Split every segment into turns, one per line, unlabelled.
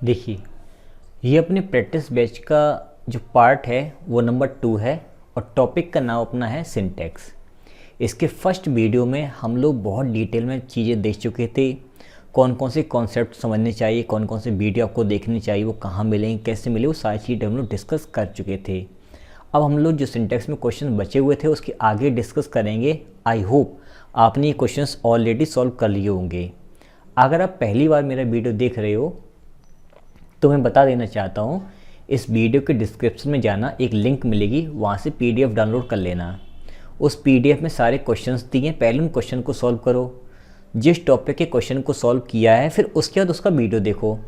देखिए, ये अपने प्रैक्टिस बैच का जो पार्ट है वो नंबर 2 है और टॉपिक का नाम अपना है सिंटैक्स। इसके फर्स्ट वीडियो में हम लोग बहुत डिटेल में चीज़ें देख चुके थे। कौन कौन से कॉन्सेप्ट समझने चाहिए, कौन कौन से वीडियो आपको देखनी चाहिए, वो कहाँ मिलेंगे, कैसे मिले, वो सारी चीज़ें हम लोग डिस्कस कर चुके थे। अब हम लोग जो सिंटैक्स में क्वेश्चन बचे हुए थे उसके आगे डिस्कस करेंगे। आई होप आपने ये क्वेश्चंस ऑलरेडी सॉल्व कर लिए होंगे। अगर आप पहली बार मेरा वीडियो देख रहे हो तो मैं बता देना चाहता हूँ, इस वीडियो के डिस्क्रिप्शन में जाना, एक लिंक मिलेगी, वहाँ से पीडीएफ डाउनलोड कर लेना। उस पीडीएफ में सारे क्वेश्चंस दिए हैं, पहले उन क्वेश्चन को सॉल्व करो। जिस टॉपिक के क्वेश्चन को सॉल्व किया है फिर उसके बाद उसका वीडियो देखो।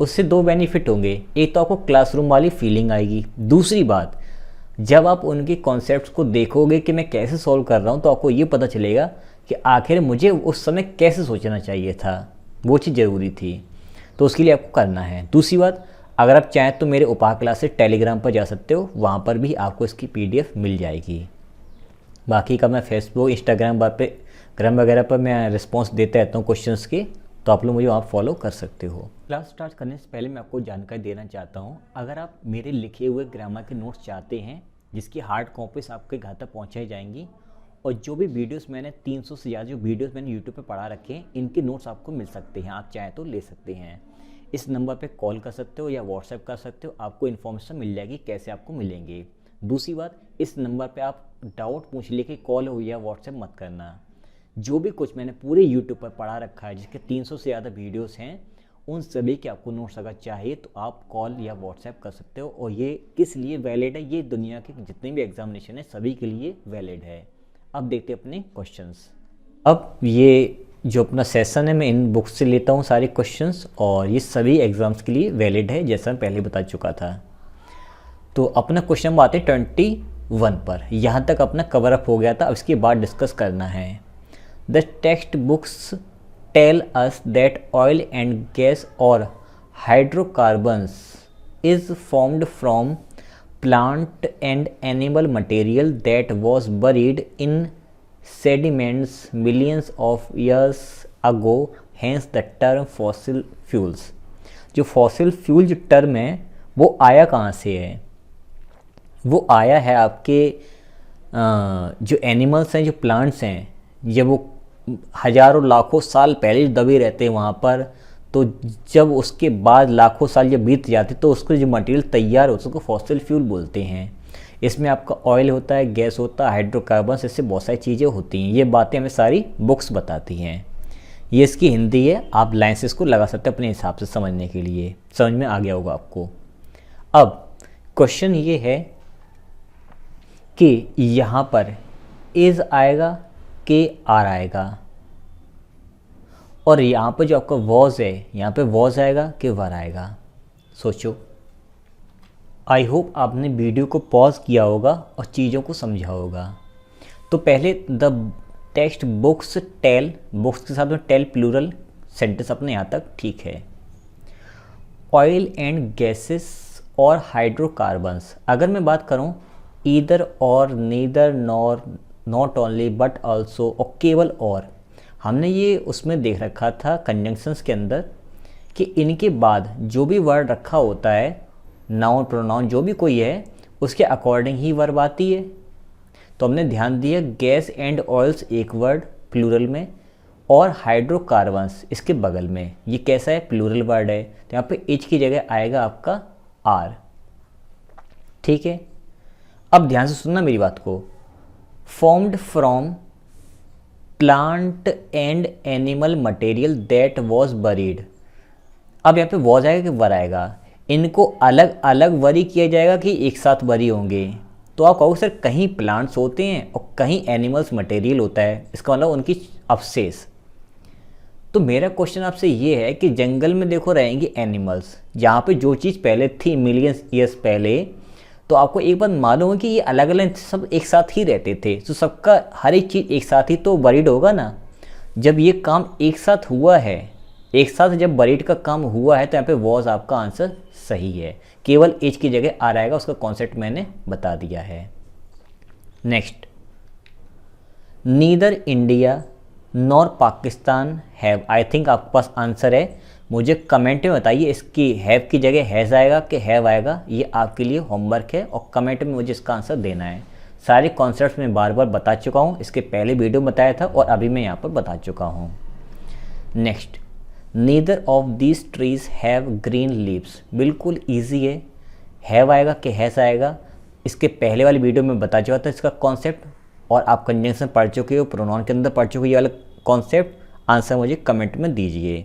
उससे दो बेनिफिट होंगे, एक तो आपको क्लासरूम वाली फीलिंग आएगी, दूसरी बात जब आप उनके कॉन्सेप्ट्स को देखोगे कि मैं कैसे सॉल्व कर रहा हूँ तो आपको ये पता चलेगा कि आखिर मुझे उस समय कैसे सोचना चाहिए था, वो चीज़ ज़रूरी थी। तो उसके लिए आपको करना है। दूसरी बात, अगर आप चाहें तो मेरे उपा क्लास से टेलीग्राम पर जा सकते हो, वहाँ पर भी आपको इसकी पीडीएफ मिल जाएगी। बाकी का मैं फेसबुक, इंस्टाग्राम पे ग्राम वगैरह पर मैं रिस्पांस देता रहता हूँ क्वेश्चंस के, तो आप लोग मुझे वहाँ फॉलो कर सकते हो। क्लास स्टार्ट करने से पहले मैं आपको जानकारी देना चाहता हूँ, अगर आप मेरे लिखे हुए ग्रामर के नोट्स चाहते हैं जिसकी हार्ड कॉपीज आपके घर तक पहुँचाई जाएंगी, और जो भी वीडियोस मैंने 300 से ज़्यादा जो वीडियोस मैंने यूट्यूब पे पढ़ा रखे हैं, इनके नोट्स आपको मिल सकते हैं। आप चाहें तो ले सकते हैं। इस नंबर पे कॉल कर सकते हो या व्हाट्सएप कर सकते हो, आपको इन्फॉर्मेशन मिल जाएगी कैसे आपको मिलेंगे। दूसरी बात, इस नंबर पे आप डाउट पूछ ले के कॉल हो या व्हाट्सएप मत करना। जो भी कुछ मैंने पूरे यूट्यूब पर पढ़ा रखा है, जिसके 300 से ज़्यादा वीडियोज़ हैं, उन सभी के आपको नोट्स अगर चाहिए तो आप कॉल या व्हाट्सएप कर सकते हो। और ये किस लिए वैलिड है, ये दुनिया के जितने भी एग्जामिनेशन है सभी के लिए वैलिड है। अब देखते हैं अपने क्वेश्चंस। अब ये जो अपना सेशन है मैं इन बुक्स से लेता हूँ सारे क्वेश्चंस, और ये सभी एग्ज़ाम्स के लिए वैलिड है जैसा मैं पहले बता चुका था। तो अपना क्वेश्चन आते 21 पर, यहाँ तक अपना कवर अप हो गया था। अब इसके बाद डिस्कस करना है। The text books tell us that oil and gas और hydrocarbons is formed from plant and animal material that was buried in sediments millions of years ago, hence the term fossil fuels। जो fossil fuel जो term है वो आया कहाँ से है? वो आया है आपके जो एनिमल्स हैं, जो प्लांट्स हैं, जब वो हज़ारों लाखों साल पहले दबे रहते हैं वहाँ पर, तो जब उसके बाद लाखों साल जब बीत जाते तो उसको जो मटेरियल तैयार होता है उसको फॉसिल फ्यूल बोलते हैं। इसमें आपका ऑयल होता है, गैस होता है, हाइड्रोकार्बन्स, इससे बहुत सारी चीज़ें होती हैं। ये बातें हमें सारी बुक्स बताती हैं। ये इसकी हिंदी है, आप लाइंस को लगा सकते हैं अपने हिसाब से समझने के लिए। समझ में आ गया होगा आपको। अब क्वेश्चन ये है कि यहाँ पर इज आएगा के आर आएगा, और यहाँ पर जो आपका वॉज है, यहाँ पे वॉज आएगा कि वर आएगा। सोचो। आई होप आपने वीडियो को पॉज किया होगा और चीज़ों को समझा होगा। तो पहले the text books tell, books के साथ में टेल प्लूरल सेंटेंस अपने यहाँ तक ठीक है। ऑयल एंड गैसेस और हाइड्रोकार्बन्स, अगर मैं बात करूँ ईदर और, neither, nor, not only, but also और केवल और, हमने ये उसमें देख रखा था कंजंक्शंस के अंदर कि इनके बाद जो भी वर्ड रखा होता है, नाउन, प्रोनाउन, जो भी कोई है, उसके अकॉर्डिंग ही वर्ब आती है। तो हमने ध्यान दिया गैस एंड ऑयल्स एक वर्ड प्लूरल में, और हाइड्रोकार्बन्स इसके बगल में। ये कैसा है? प्लूरल वर्ड है, तो यहाँ पे एच की जगह आएगा आपका आर। ठीक है, अब ध्यान से सुनना मेरी बात को। Formed from plant and animal material that was buried. अब यहाँ पे वॉज आएगा कि वर आएगा? इनको अलग अलग वरी किया जाएगा कि एक साथ वरी होंगे? तो आप कहोगे सर कहीं प्लांट्स होते हैं और कहीं एनिमल्स मटेरियल होता है, इसका मतलब उनकी अवशेष। तो मेरा क्वेश्चन आपसे ये है कि जंगल में देखो रहेंगे एनिमल्स, जहाँ पे जो चीज़ पहले थी मिलियंस ईयर्स पहले, तो आपको एक बात मालूम है कि ये अलग अलग सब एक साथ ही रहते थे, तो सबका हर एक चीज़ एक साथ ही तो बरीड होगा ना। जब ये काम एक साथ हुआ है, एक साथ जब बरीड का काम हुआ है, तो यहाँ पे वॉज आपका आंसर सही है। केवल एज की जगह आ रहेगा, उसका कॉन्सेप्ट मैंने बता दिया है। Next, neither India nor Pakistan have, I think आपके पास आंसर है, मुझे कमेंट में बताइए इसकी हैव की जगह हैज़ आएगा कि हैव आएगा। ये आपके लिए होमवर्क है और कमेंट में मुझे इसका आंसर देना है। सारे कॉन्सेप्ट्स मैं बार बार बता चुका हूँ, इसके पहले वीडियो में बताया था और अभी मैं यहाँ पर बता चुका हूँ। Next, neither of these trees have green leaves. बिल्कुल ईजी है, हैव आएगा कि हैज़ आएगा। इसके पहले वाली वीडियो में बता चुका था इसका कॉन्सेप्ट और आप कंजंक्शन पढ़ चुके हो, प्रोनाउन के अंदर पढ़ चुके हो ये वाला कॉन्सेप्ट। आंसर मुझे कमेंट में दीजिए।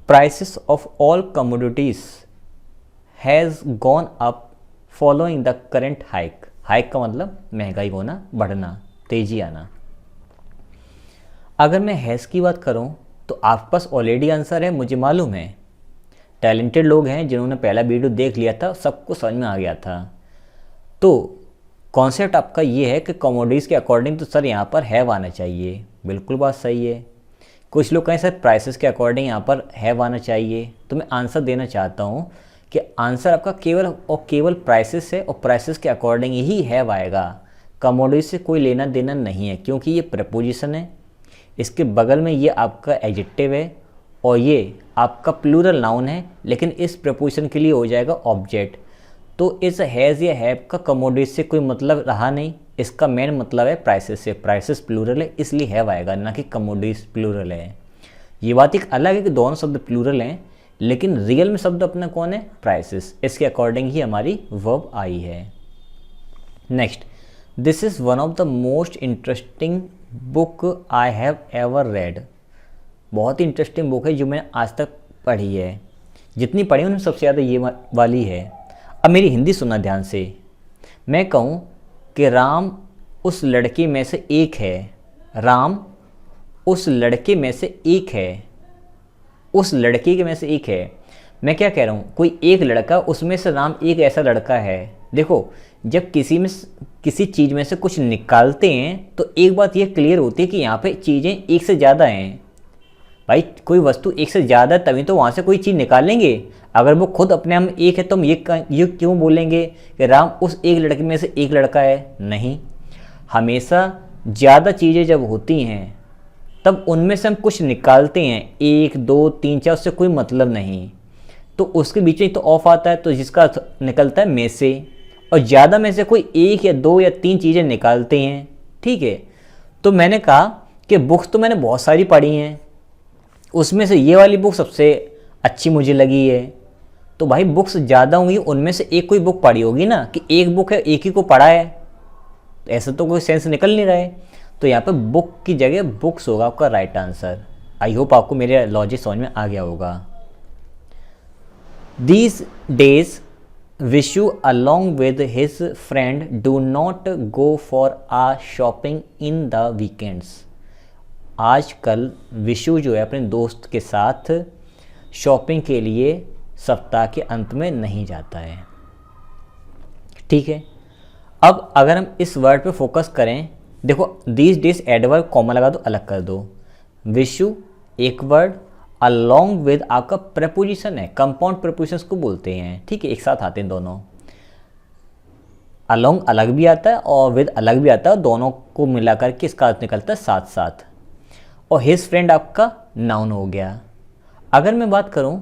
Prices of all commodities has gone up following the current hike. Hike का मतलब महंगाई होना, बढ़ना, तेजी आना। अगर मैं हैज़ की बात करूं तो आपके पास ऑलरेडी आंसर है, मुझे मालूम है। टैलेंटेड लोग हैं जिन्होंने पहला वीडियो देख लिया था, सबको समझ में आ गया था। तो कॉन्सेप्ट आपका ये है कि कमोडिटीज़ के अकॉर्डिंग तो सर यहाँ पर हैव आना चाहिए। बिल्कुल बात सही है। कुछ लोग कहें सर प्राइसेस के अकॉर्डिंग यहाँ पर हैव आना चाहिए, तो मैं आंसर देना चाहता हूँ कि आंसर आपका केवल और केवल प्राइसेस है और प्राइसेस के अकॉर्डिंग ही हैव आएगा। कमोडिटीज से कोई लेना देना नहीं है क्योंकि ये प्रपोजिशन है, इसके बगल में ये आपका एडजेक्टिव है और ये आपका प्लूरल नाउन है, लेकिन इस प्रपोजिशन के लिए हो जाएगा ऑब्जेक्ट। तो इस हैज़ या हैव का कमोडिटीज से कोई मतलब रहा नहीं। इसका मेन मतलब है प्राइसेस से। प्राइसेस प्लूरल है इसलिए हैव आएगा, ना कि कमोडिटीज प्लूरल है। ये बात एक अलग है कि दोनों शब्द प्लूरल हैं, लेकिन रियल में शब्द अपना कौन है? प्राइसेस। इसके अकॉर्डिंग ही हमारी वर्ब आई है। Next, this is one of the most interesting book I have ever read. बहुत ही इंटरेस्टिंग बुक है जो मैंने आज तक पढ़ी है। जितनी पढ़ी उनमें सबसे ज़्यादा ये वाली है। अब मेरी हिंदी सुनना ध्यान से। मैं कहूँ कि राम उस लड़के में से एक है। राम उस लड़के में से एक है। उस लड़के के में से एक है। मैं क्या कह रहा हूँ? कोई एक लड़का, उसमें से राम एक ऐसा लड़का है। देखो, जब किसी चीज़ में से कुछ निकालते हैं तो एक बात ये क्लियर होती है कि यहाँ पे चीज़ें एक से ज़्यादा हैं। भाई कोई वस्तु एक से ज़्यादा तभी तो वहाँ से कोई चीज़ निकालेंगे। अगर वो खुद अपने आप में एक है तो हम ये क्यों बोलेंगे कि राम उस एक लड़के में से एक लड़का है? नहीं, हमेशा ज़्यादा चीज़ें जब होती हैं तब उनमें से हम कुछ निकालते हैं, 1 2 3 4, उससे कोई मतलब नहीं। तो उसके बीच में तो ऑफ आता है, तो जिसका निकलता है में से, और ज़्यादा में से कोई 1 या 2 या 3 चीज़ें निकालते हैं। ठीक है, तो मैंने कहा कि बुक्स तो मैंने बहुत सारी पढ़ी हैं, उसमें से ये वाली बुक सबसे अच्छी मुझे लगी है। तो भाई बुक्स ज़्यादा होंगी, उनमें से एक कोई बुक पढ़ी होगी ना, कि एक बुक है एक ही को पढ़ा है, तो ऐसा तो कोई सेंस निकल नहीं रहा है। तो यहाँ पे बुक की जगह बुक्स होगा आपका राइट आंसर। आई होप आपको मेरे लॉजिक समझ में आ गया होगा। These days Vishu along with his friend do not go for uh shopping in the weekends. आजकल विशु जो है अपने दोस्त के साथ शॉपिंग के लिए सप्ताह के अंत में नहीं जाता है। ठीक है, अब अगर हम इस वर्ड पे फोकस करें, देखो दीज डेज एडवर्ब कॉमा लगा दो, अलग कर दो। विशु एक वर्ड, अलॉन्ग विद आपका प्रपोजिशन है, कंपाउंड प्रपोजिशंस को बोलते हैं। ठीक है, एक साथ आते हैं दोनों। अलॉन्ग अलग भी आता है और विद अलग भी आता है, दोनों को मिलाकर के इसका अर्थ निकलता है साथ साथ। और हिज फ्रेंड आपका नाउन हो गया। अगर मैं बात करूं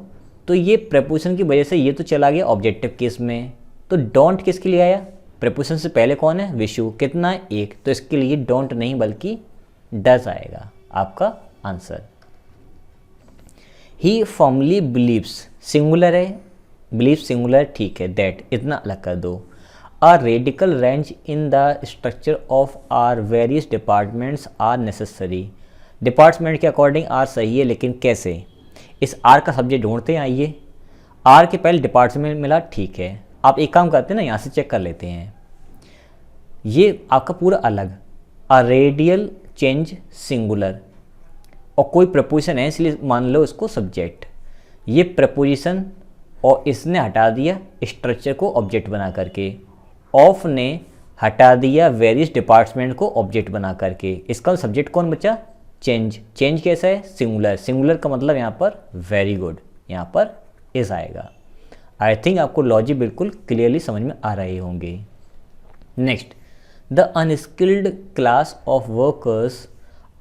तो ये प्रपोजिशन की वजह से ये तो चला गया ऑब्जेक्टिव केस में। तो डोंट किसके लिए आया? प्रपोजिशन से पहले कौन है? विशु। कितना है? एक। तो इसके लिए डोंट नहीं बल्कि डज आएगा आपका answer. He formally believes, singular है, बिलीव सिंगुलर, ठीक है, दैट इतना अलग कर दो। A radical range in the structure of our various departments are necessary. Department के अकॉर्डिंग आर सही है, लेकिन कैसे? इस आर का सब्जेक्ट ढूंढते हैं। आइए, आर के पहले डिपार्टमेंट मिला, ठीक है। आप एक काम करते हैं ना, यहाँ से चेक कर लेते हैं। ये आपका पूरा अलग, अ रेडियल चेंज सिंगुलर, और कोई प्रपोजिशन है इसलिए मान लो इसको सब्जेक्ट। ये प्रपोजिशन और इसने हटा दिया स्ट्रक्चर को ऑब्जेक्ट बना करके। ऑफ ने हटा दिया वेरियस डिपार्टमेंट को ऑब्जेक्ट बना करके। इसका सब्जेक्ट कौन बचा? चेंज। चेंज कैसा है? सिंगुलर। सिंगुलर का मतलब यहाँ पर वेरी गुड, यहाँ पर इज आएगा। आई थिंक आपको लॉजिक बिल्कुल क्लियरली समझ में आ रहे होंगे। Next, the unskilled class of workers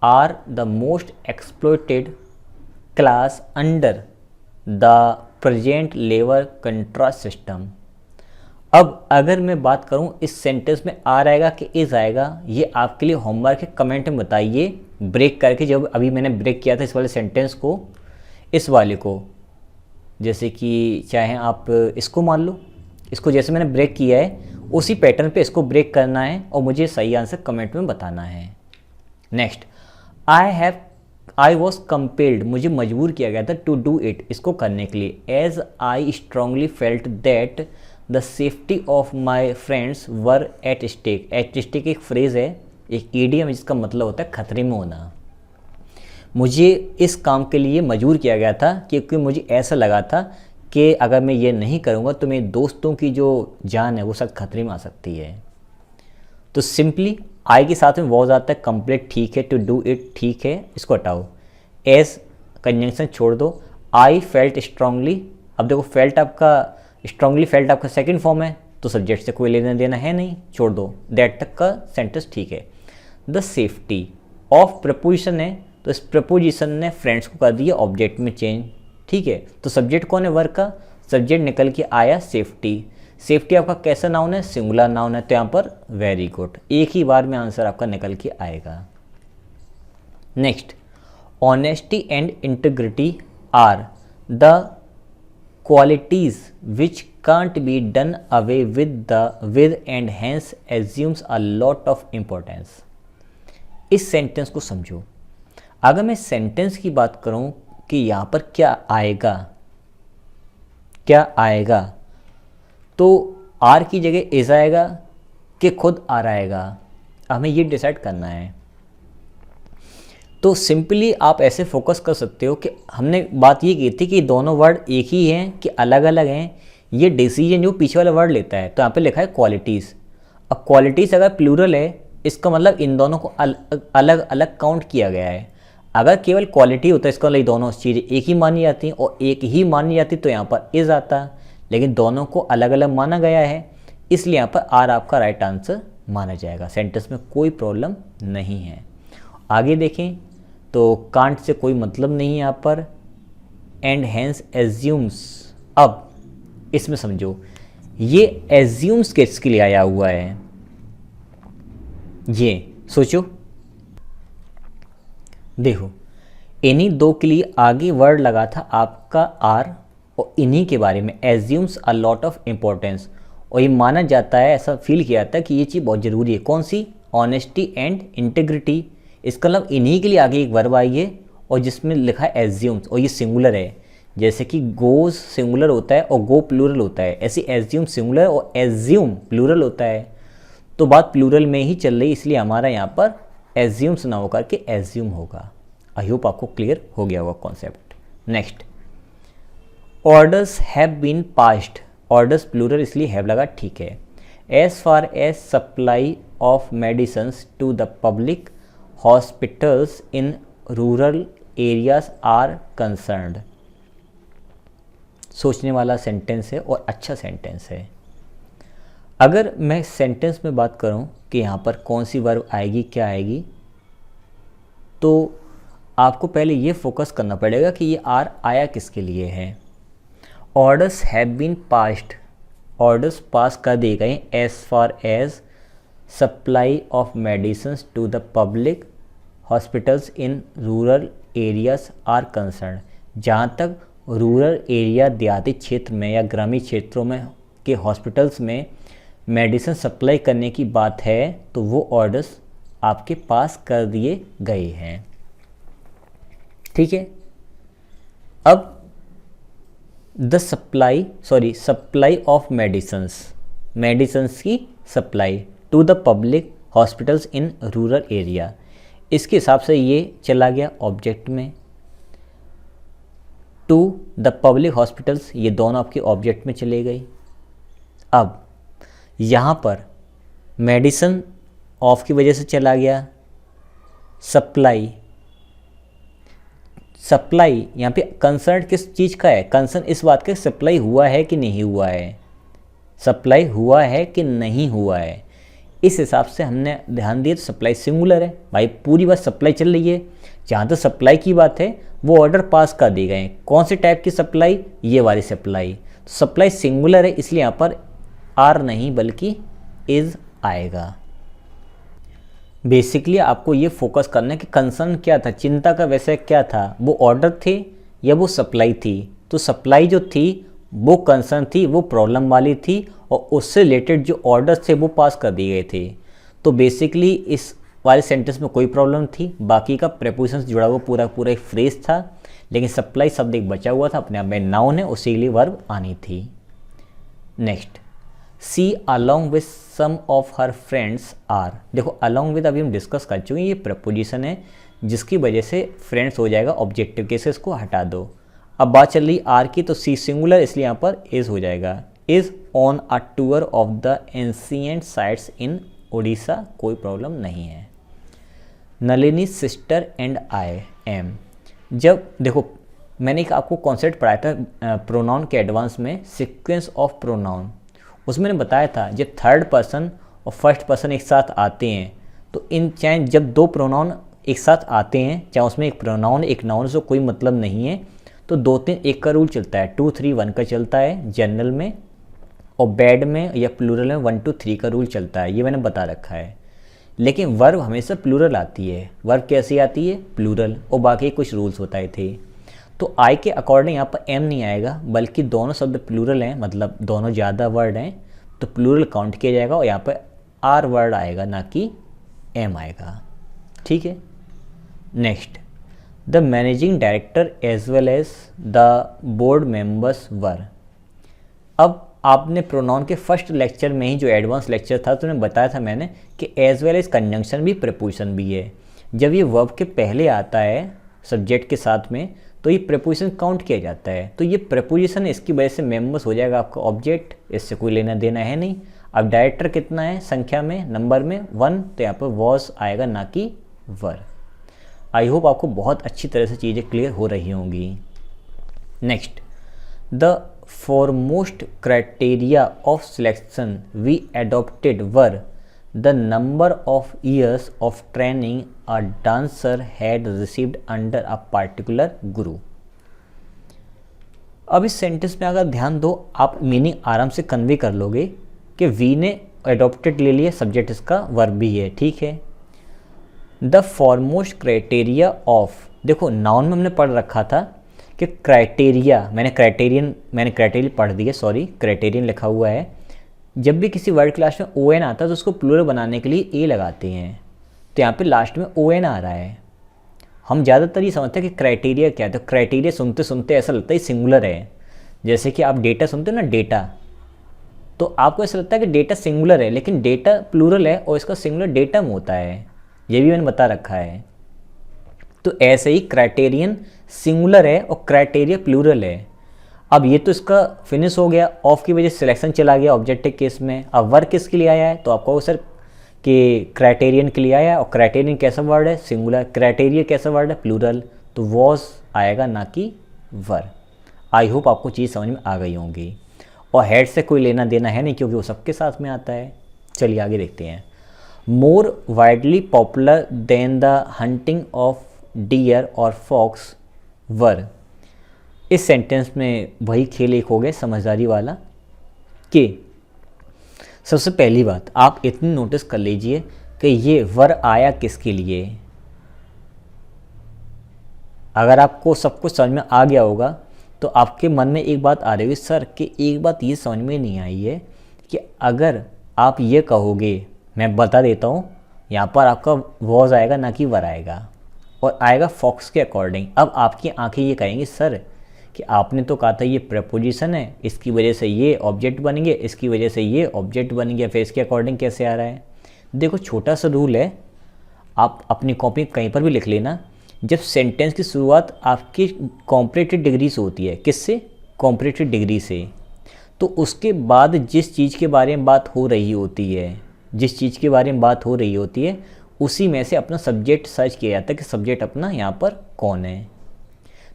are the most exploited class under the present labour contrast system. अब अगर मैं बात करूं इस सेंटेंस में आर आएगा कि इज आएगा, ये आपके लिए होमवर्क है, कमेंट में बताइए ब्रेक करके। जब अभी मैंने ब्रेक किया था इस वाले सेंटेंस को, इस वाले को, जैसे कि चाहे आप इसको मान लो, इसको जैसे मैंने ब्रेक किया है उसी पैटर्न पे इसको ब्रेक करना है और मुझे सही आंसर कमेंट में बताना है। नेक्स्ट, आई वॉज कंपेल्ड, मुझे मजबूर किया गया था टू डू इट, इसको करने के लिए, as I strongly felt that the safety of my friends were at stake. At stake एक फ्रेज़ है, एक ईडियम है जिसका मतलब होता है खतरे में होना। मुझे इस काम के लिए मजबूर किया गया था क्योंकि मुझे ऐसा लगा था कि अगर मैं ये नहीं करूँगा तो मेरे दोस्तों की जो जान है वो सब खतरे में आ सकती है। तो सिंपली आई के साथ में वॉज आता है, कंप्लीट ठीक है, टू डू इट ठीक है, इसको हटाओ, एज कंजंक्शन छोड़ दो, आई फेल्ट स्ट्रांगली। अब देखो फेल्ट आपका, स्ट्रांगली फेल्ट आपका सेकंड फॉर्म है तो सब्जेक्ट से कोई लेना देना है नहीं, छोड़ दो, दैट तक का सेंटेंस ठीक है। द सेफ्टी ऑफ प्रपोजिशन है तो इस प्रपोजिशन ने फ्रेंड्स को कर दिया ऑब्जेक्ट में चेंज, ठीक है। तो सब्जेक्ट कौन है वर्क का, सब्जेक्ट निकल के आया सेफ्टी। सेफ्टी आपका कैसा नाउन है, सिंगुलर नाउन है, तो यहाँ पर वेरी गुड, एक ही बार में आंसर आपका निकल के आएगा। Next, honesty and integrity are the qualities which can't be done away with and hence assumes a lot of importance। इस सेंटेंस को समझो। अगर मैं सेंटेंस की बात करूं कि यहाँ पर क्या आएगा तो आर की जगह इज आएगा कि खुद आर आएगा, हमें ये डिसाइड करना है। तो सिंपली आप ऐसे फोकस कर सकते हो कि हमने बात ये की थी कि दोनों वर्ड एक ही हैं कि अलग अलग हैं, ये डिसीजन जो पीछे वाला वर्ड लेता है। तो यहाँ पे लिखा है क्वालिटीज़। अब क्वालिटीज़ अगर प्लूरल है इसका मतलब इन दोनों को अलग अलग काउंट किया गया है। अगर केवल क्वालिटी होता है इसका मतलब दोनों चीज़ें एक ही मानी जाती हैं और एक ही मानी जाती तो यहाँ पर इज आता, लेकिन दोनों को अलग अलग माना गया है इसलिए यहाँ पर आर आपका राइट आंसर माना जाएगा। सेंटेंस में कोई प्रॉब्लम नहीं है। आगे देखें तो कांट से कोई मतलब नहीं है यहाँ पर, एंड हैंस एज्यूम्स। अब इसमें समझो ये एज्यूम्स किसके लिए आया हुआ है, ये सोचो। देखो इन्हीं दो के लिए आगे वर्ड लगा था आपका आर और इन्हीं के बारे में assumes a lot of importance, और ये माना जाता है, ऐसा फील किया जाता है कि ये चीज़ बहुत ज़रूरी है। कौन सी, ऑनेस्टी एंड इंटीग्रिटी। इसका मतलब इन्हीं के लिए आगे एक वर्ब आई है और जिसमें लिखा है एज्यूम्स और ये सिंगुलर है। जैसे कि गोज सिंगुलर होता है और गो प्लूरल होता है, ऐसे एज्यूम सिंगुलर और एज्यूम प्लूरल होता है। तो बात प्लूरल में ही चल रही इसलिए हमारा यहाँ पर एज्यूम्स ना होकर के एज्यूम होगा। आई होप आपको क्लियर हो गया होगा concept. Next, orders have been passed. Orders plural इसलिए हैव लगा, ठीक है। As far as supply of medicines to the public hospitals in rural areas are concerned. सोचने वाला सेंटेंस है और अच्छा सेंटेंस है। अगर मैं सेंटेंस में बात करूं कि यहाँ पर कौन सी वर्ब आएगी, क्या आएगी, तो आपको पहले ये फोकस करना पड़ेगा कि ये आर आया किसके लिए है। Orders have been passed, orders pass कर दिए गए as far as supply of medicines to the public hospitals in rural areas are concern. जहाँ तक रूरल एरिया देहाती क्षेत्र में या ग्रामीण क्षेत्रों में के हॉस्पिटल्स में मेडिसिन सप्लाई करने की बात है तो वो ऑर्डर्स आपके पास कर दिए गए हैं, ठीक है। अब द सप्लाई ऑफ मेडिसिन्स की supply to the public hospitals in rural area, इसके हिसाब से ये चला गया ऑब्जेक्ट में। टू द पब्लिक हॉस्पिटल्स, ये दोनों आपके ऑब्जेक्ट में चले गई। अब यहाँ पर मेडिसिन ऑफ की वजह से चला गया सप्लाई यहाँ पे कंसर्न किस चीज़ का है, कंसर्न इस बात का सप्लाई हुआ है कि नहीं हुआ है, सप्लाई हुआ है कि नहीं हुआ है। इस हिसाब से हमने ध्यान दिया तो सप्लाई सिंगुलर है भाई, पूरी बात सप्लाई चल रही है जहाँ तक सप्लाई की बात है वो ऑर्डर पास कर दिए गए हैं। कौन से टाइप की सप्लाई? ये वाली सप्लाई। तो सप्लाई सिंगुलर है इसलिए यहाँ पर आर नहीं बल्कि इज आएगा। बेसिकली आपको ये फोकस करना है कि कंसर्न क्या था, चिंता का वैसे क्या था, वो ऑर्डर थे या वो सप्लाई थी। तो सप्लाई जो थी वो कंसर्न थी, वो प्रॉब्लम वाली थी, और उससे रिलेटेड जो ऑर्डर्स थे वो पास कर दिए गए थे। तो बेसिकली इस वाले सेंटेंस में कोई प्रॉब्लम थी, बाकी का प्रेपोजिशन जुड़ा हुआ पूरा पूरा एक फ्रेज था, लेकिन सप्लाई शब्द एक बचा हुआ था, अपने आप में नाउन है, उसी के लिए वर्ब आनी थी। Next, see along with some of her friends are. देखो अलॉन्ग विद अभी हम डिस्कस कर चुके हैं, ये प्रपोजिशन है जिसकी वजह से फ्रेंड्स हो जाएगा ऑब्जेक्टिव के, से इसको हटा दो। अब बात चल रही आर की, तो सी सिंगुलर इसलिए यहाँ पर इज हो जाएगा। Is on a tour of the ancient sites in Orissa, कोई प्रॉब्लम नहीं है। Nalini sister and I am. जब देखो मैंने एक आपको कॉन्सेप्ट पढ़ाया था प्रोनाउन के एडवांस में, सीक्वेंस ऑफ प्रोनाउन, उसमें मैंने बताया था जब थर्ड पर्सन और फर्स्ट पर्सन एक साथ आते हैं तो इन चाहे जब दो प्रोनाउन एक साथ आते हैं, चाहे उसमें एक प्रोनाउन एक नाउन से कोई मतलब नहीं है, तो 2 3 1 का रूल चलता है, 2 3 1 का चलता है जनरल में, और बैड में या प्लूरल में 1 2 3 का रूल चलता है, ये मैंने बता रखा है। लेकिन वर्ब हमेशा प्लूरल आती है। वर्ब कैसी आती है? प्लूरल, और बाकी कुछ रूल्स होते थे। तो आई के अकॉर्डिंग यहाँ पर एम नहीं आएगा, बल्कि दोनों शब्द प्लूरल हैं, मतलब दोनों ज़्यादा वर्ड हैं, तो प्लूरल काउंट किया जाएगा और यहाँ पर आर वर्ड आएगा, ना कि एम आएगा। ठीक है। Next, the managing director as well as the board members were. अब आपने प्रोनाउन के फर्स्ट लेक्चर में ही जो एडवांस लेक्चर था तो उन्हें बताया था मैंने कि एज वेल एज कंजंक्शन भी प्रीपोजिशन भी है। जब ये वर्ब के पहले आता है सब्जेक्ट के साथ में तो ये प्रीपोजिशन काउंट किया जाता है। तो ये प्रीपोजिशन है, इसकी वजह से मेंबर्स हो जाएगा आपका ऑब्जेक्ट, इससे कोई लेना देना है नहीं। अब डायरेक्टर कितना है संख्या में, नंबर में 1, तो यहाँ पर वॉज आएगा ना कि वर। आई होप आपको बहुत अच्छी तरह से चीज़ें क्लियर हो रही होंगी। Next, the foremost criteria of selection we adopted were the number of years of training a dancer had received under a particular guru। अब इस सेंटेंस में अगर ध्यान दो आप मीनिंग आराम से कन्वे कर लोगे कि वी ने अडॉप्टेड ले लिया, सब्जेक्ट इसका वर्ब भी है। ठीक है। द फॉरमोस्ट क्राइटेरिया ऑफ, देखो नाउन में हमने पढ़ रखा था कि क्राइटेरिया, मैंने क्राइटेरियन पढ़ दिया, सॉरी क्राइटेरियन लिखा हुआ है। जब भी किसी वर्ड क्लास में ओ एन आता है तो उसको प्लूरल बनाने के लिए ए लगाते हैं, तो यहाँ पे लास्ट में ओ एन आ रहा है। हम ज़्यादातर ये समझते हैं कि क्राइटेरिया क्या है, तो क्राइटेरिया सुनते सुनते ऐसा लगता है सिंगुलर है। जैसे कि आप डेटा सुनते हो ना, डेटा, तो आपको ऐसा लगता है कि डेटा सिंगुलर है, लेकिन डेटा प्लूरल है और इसका सिंगुलर डेटम होता है, ये भी मैंने बता रखा है। तो ऐसे ही क्राइटेरियन सिंगुलर है और क्राइटेरिया प्लूरल है। अब ये तो इसका फिनिश हो गया, ऑफ की वजह से सिलेक्शन चला गया ऑब्जेक्टिव केस में। अब वर्क किसके लिए आया है, तो आपको सर कि क्राइटेरियन के लिए आया, और क्राइटेरियन कैसा वर्ड है, सिंगुलर। क्राइटेरिया कैसा वर्ड है, प्लूरल, तो वॉज आएगा ना कि वर। आई होप आपको चीज़ समझ में आ गई होंगी। और हेड से कोई लेना देना है नहीं क्योंकि वो सबके साथ में आता है। चलिए आगे देखते हैं। More widely popular than the hunting of deer और फॉक्स वर। इस सेंटेंस में वही खेल एक हो गया समझदारी वाला कि सबसे पहली बात आप इतनी नोटिस कर लीजिए कि ये वर आया किसके लिए। अगर आपको सब कुछ समझ में आ गया होगा तो आपके मन में एक बात आ रही होगी, सर कि एक बात ये समझ में नहीं आई है कि अगर आप ये कहोगे, मैं बता देता हूँ, यहाँ पर आपका वॉज आएगा ना कि वर आएगा, और आएगा फॉक्स के अकॉर्डिंग। अब आपकी आंखें ये कहेंगी सर कि आपने तो कहा था ये प्रपोजिशन है, इसकी वजह से ये ऑब्जेक्ट बन गया, इसकी वजह से ये ऑब्जेक्ट बन गया, फिर इसके अकॉर्डिंग कैसे आ रहा है। देखो छोटा सा रूल है, आप अपनी कॉपी कहीं पर भी लिख लेना। जब सेंटेंस की शुरुआत आपकी कॉम्परेटिव डिग्री से होती है, किससे, कॉम्परेटिव डिग्री से, तो उसके बाद जिस चीज़ के बारे में बात हो रही होती है, जिस चीज़ के बारे में बात हो रही होती है उसी में से अपना सब्जेक्ट सर्च किया जाता है कि सब्जेक्ट अपना यहाँ पर कौन है।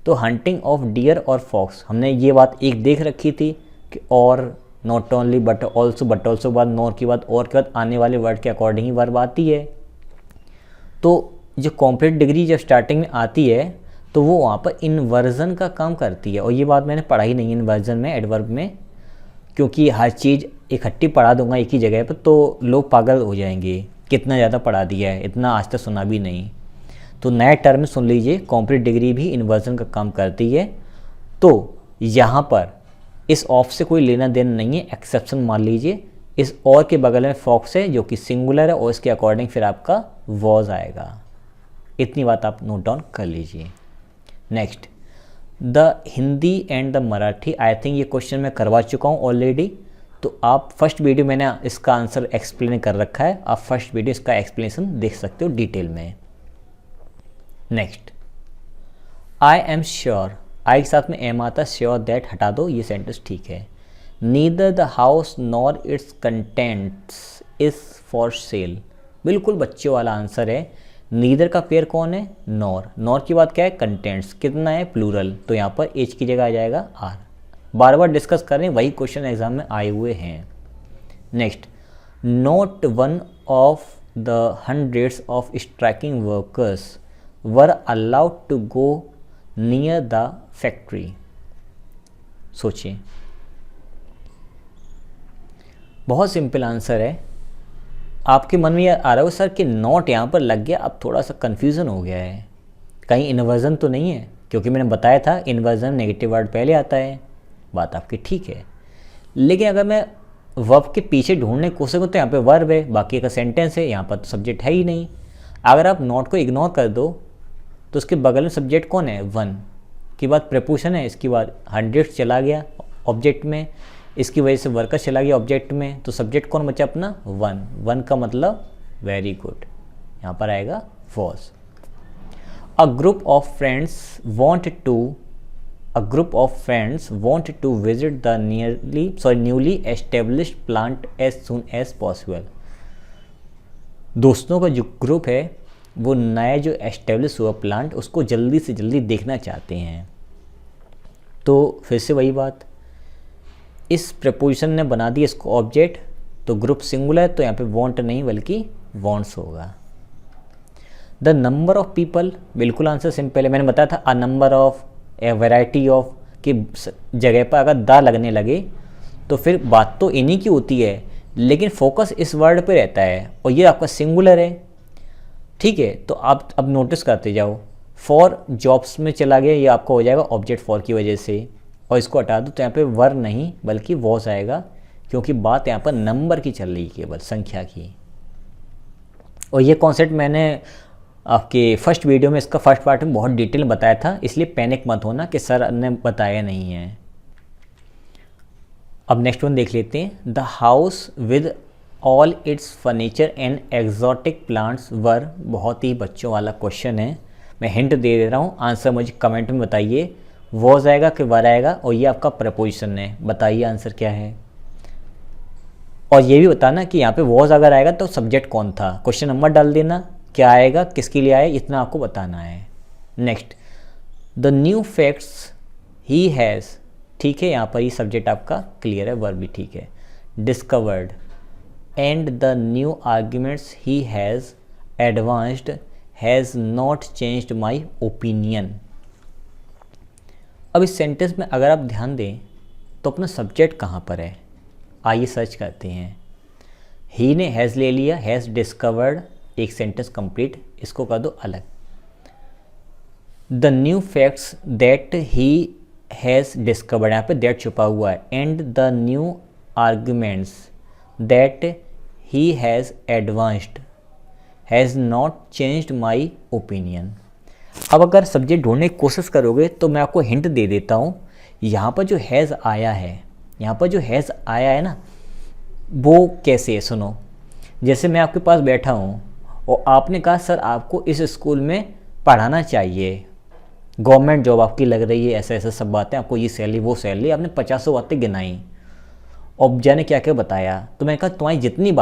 तो हंटिंग ऑफ डियर और फॉक्स, हमने ये बात एक देख रखी थी कि और नॉट ओनली बट ऑल्सो बाद नॉर की बात और के बाद आने वाले वर्ड के अकॉर्डिंग ही वर्ब आती है। तो जो कॉम्प्लीट डिग्री जब स्टार्टिंग में आती है तो वो वहाँ पर इन्वर्जन का काम करती है। और ये बात मैंने पढ़ाई नहीं है इन्वर्जन में, एडवर्ब में, क्योंकि हर चीज़ इकट्ठी पढ़ा दूंगा एक ही जगह पर तो लोग पागल हो जाएंगे, कितना ज़्यादा पढ़ा दिया है, इतना आज तक सुना भी नहीं। तो नए टर्म सुन लीजिए, कॉम्प्लीट डिग्री भी इन्वर्जन का काम करती है। तो यहाँ पर इस ऑफ से कोई लेना देना नहीं है, एक्सेप्शन मान लीजिए। इस और के बगल में फॉक्स है जो कि सिंगुलर है और इसके अकॉर्डिंग फिर आपका वॉज आएगा। इतनी बात आप नोट डाउन कर लीजिए। Next, the Hindi and the Marathi, I think ये क्वेश्चन मैं करवा चुका हूँ ऑलरेडी, तो आप फर्स्ट वीडियो मैंने इसका आंसर एक्सप्लेन कर रखा है, आप फर्स्ट वीडियो इसका एक्सप्लेनेशन देख सकते हो डिटेल में। नेक्स्ट, आई एम श्योर, आई के साथ में एम आता है, श्योर दैट हटा दो, ये सेंटेंस ठीक है। Neither the house nor it's contents is for sale, बिल्कुल बच्चों वाला आंसर है। नीदर का पेयर कौन है? नॉर। नॉर की बात क्या है? कंटेंट्स। कितना है? प्लूरल, तो यहाँ पर एच की जगह आ जाएगा आर। बार बार डिस्कस करें, वही क्वेश्चन एग्जाम में आए हुए हैं। Next, not one of the hundreds of striking workers were allowed to go near the factory. सोचिए, बहुत सिंपल आंसर है। आपके मन में ये आ रहा हो सर कि नॉट यहाँ पर लग गया, अब थोड़ा सा कन्फ्यूज़न हो गया है, कहीं इन्वर्जन तो नहीं है, क्योंकि मैंने बताया था इन्वर्जन नेगेटिव वर्ड पहले आता है। बात आपकी ठीक है, लेकिन अगर मैं वर्ब के पीछे ढूंढने की कोशिश करूँ तो यहाँ पे वर्ब है, बाकी का सेंटेंस है, यहाँ पर तो सब्जेक्ट है ही नहीं। अगर आप नॉट को इग्नोर कर दो तो उसके बगल में सब्जेक्ट कौन है? वन। की बात प्रपोशन है, इसकी बाद हंड्रेड चला गया ऑब्जेक्ट में, इसकी वजह से वर्कर चला गया ऑब्जेक्ट में, तो सब्जेक्ट कौन बचा अपना? वन। वन का मतलब वेरी गुड, यहाँ पर आएगा was. A group of friends want to visit the newly established plant as soon as possible. दोस्तों का जो ग्रुप है वो नया जो एस्टेब्लिश हुआ प्लांट उसको जल्दी से जल्दी देखना चाहते हैं। तो फिर से वही बात, इस प्रपोजिशन ने बना दिया इसको ऑब्जेक्ट, तो ग्रुप सिंगुलर है तो यहाँ पे वांट नहीं बल्कि वांट्स होगा। द नंबर ऑफ पीपल, बिल्कुल आंसर सिंपल है, मैंने बताया था a number of, A variety of की जगह पर अगर द लगने लगे तो फिर बात तो इन्हीं की होती है, लेकिन फोकस इस वर्ड पे रहता है और ये आपका सिंगुलर है। ठीक है, तो आप अब नोटिस करते जाओ, फॉर जॉब्स में चला गया, ये आपका हो जाएगा ऑब्जेक्ट फॉर की वजह से, और इसको हटा दो तो यहाँ पे वर नहीं बल्कि वॉज आएगा, क्योंकि बात यहाँ पर नंबर की चल रही है, केवल संख्या की। और ये कॉन्सेप्ट मैंने आपके फर्स्ट वीडियो में, इसका फर्स्ट पार्ट में बहुत डिटेल में बताया था, इसलिए पैनिक मत होना कि सर ने बताया नहीं है। अब नेक्स्ट वन देख लेते हैं। The house with all it's furniture and exotic plants वर, बहुत ही बच्चों वाला क्वेश्चन है, मैं हिंट दे रहा हूँ, आंसर मुझे कमेंट में बताइए, वॉज आएगा कि वर आएगा, और ये आपका प्रपोजिशन है, बताइए आंसर क्या है। और ये भी बताना कि यहाँ पे वॉज अगर आएगा तो सब्जेक्ट कौन था, क्वेश्चन नंबर डाल देना, क्या आएगा, किसके लिए आए, इतना आपको बताना है। Next, the new facts he has, ठीक है, यहाँ पर ये सब्जेक्ट आपका क्लियर है, वर्ब भी ठीक है। Discovered and the new arguments he has advanced has not changed my opinion. अब इस सेंटेंस में अगर आप ध्यान दें तो अपना सब्जेक्ट कहाँ पर है, आइए सर्च करते हैं। ही ने हैज़ ले लिया, हैज़ डिस्कवर्ड, एक सेंटेंस कंप्लीट, इसको कर दो अलग। The new facts that he has discovered, यहाँ पे दैट छुपा हुआ है, and the new arguments that he has advanced has not changed my opinion. अब अगर सब्जेक्ट ढूंढने की कोशिश करोगे तो मैं आपको हिंट दे देता हूँ, यहाँ पर जो हैज़ आया है, यहाँ पर जो हैज़ आया है ना, वो कैसे है सुनो। जैसे मैं आपके पास बैठा हूँ और आपने कहा सर आपको इस स्कूल में पढ़ाना चाहिए, गवर्नमेंट जॉब आपकी लग रही है, ऐसे ऐसे सब बातें, आपको ये सैलरी वो सैलरी, आपने 50 बातें गिनाई और जाने क्या क्या बताया, तो मैंने कहा तुम्हारी जितनी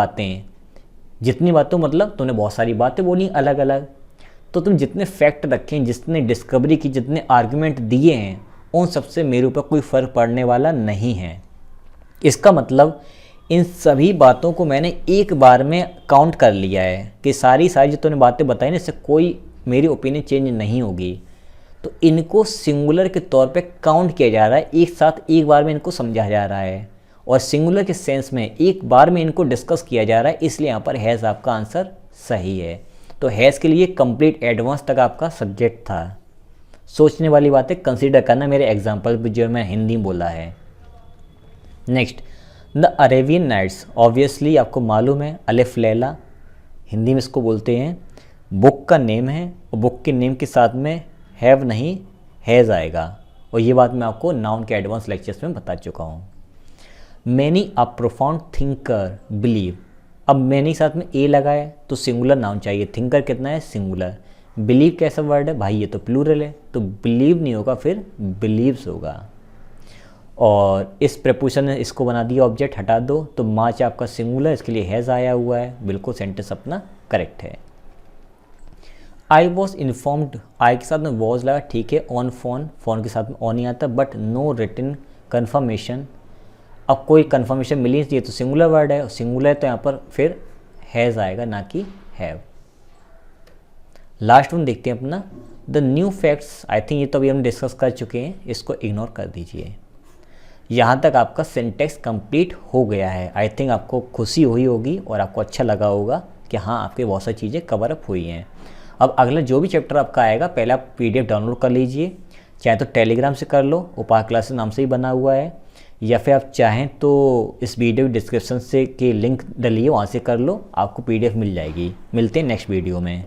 बातें मतलब तुमने बहुत सारी बातें बोली अलग अलग, तो तुम जितने फैक्ट रखें, जितने डिस्कवरी की, जितने आर्गुमेंट दिए हैं, उन सबसे मेरे ऊपर कोई फ़र्क पड़ने वाला नहीं है। इसका मतलब इन सभी बातों को मैंने एक बार में काउंट कर लिया है कि सारी जो तूने बातें बताई ना, इससे कोई मेरी ओपिनियन चेंज नहीं होगी। तो इनको सिंगुलर के तौर पे काउंट किया जा रहा है, एक साथ एक बार में इनको समझा जा रहा है, और सिंगुलर के सेंस में एक बार में इनको डिस्कस किया जा रहा है, इसलिए यहाँ पर हैज़ आपका आंसर सही है। तो हैज़ के लिए कंप्लीट एडवांस तक आपका सब्जेक्ट था। सोचने वाली बातें कंसीडर करना, मेरे एग्जाम्पल जो मैं हिंदी में बोला है। Next, the Arabian Nights, obviously आपको मालूम है अलिफ लैला हिंदी में इसको बोलते हैं। बुक का नेम है और बुक के नेम के साथ में हैव नहीं हैज़ आएगा, और ये बात मैं आपको नाउन के एडवांस लेक्चर्स में बता चुका हूँ। Many a profound thinker believe, अब मैनी साथ में ए लगाए तो सिंगुलर नाउन चाहिए, थिंकर कितना है सिंगुलर, बिलीव कैसा वर्ड है भाई, ये तो प्लूरल है, तो बिलीव नहीं होगा, फिर बिलीव्स होगा। और इस प्रपोजिशन ने इसको बना दिया ऑब्जेक्ट, हटा दो, तो मार्च आपका सिंगुलर, इसके लिए हैज़ आया हुआ है, बिल्कुल सेंटेंस अपना करेक्ट है। आई वॉज इन्फॉर्म्ड, आई के साथ में वॉज लगा, ठीक है। ऑन फोन, फोन के साथ में ऑन नहीं आता, बट नो रिटन कन्फर्मेशन, अब कोई कन्फर्मेशन मिली नहीं, तो सिंगुलर वर्ड है, सिंगुलर है तो यहाँ पर फिर हैज़ आएगा ना कि हैव। लास्ट वन देखते हैं अपना, the new facts, I think ये तो अभी हम डिस्कस कर चुके हैं, इसको इग्नोर कर दीजिए। यहाँ तक आपका सिंटेक्स कंप्लीट हो गया है। आई थिंक आपको खुशी हुई होगी और आपको अच्छा लगा होगा कि हाँ आपकी बहुत सारी चीज़ें कवर अप हुई हैं। अब अगला जो भी चैप्टर आपका आएगा, पहले आप PDF डाउनलोड कर लीजिए, चाहे तो टेलीग्राम से कर लो, उपाय क्लासेस नाम से ही बना हुआ है, या फिर आप चाहें तो इस वीडियो डिस्क्रिप्शन से के लिंक डलिए, वहाँ से कर लो, आपको PDF मिल जाएगी। मिलते हैं नेक्स्ट वीडियो में।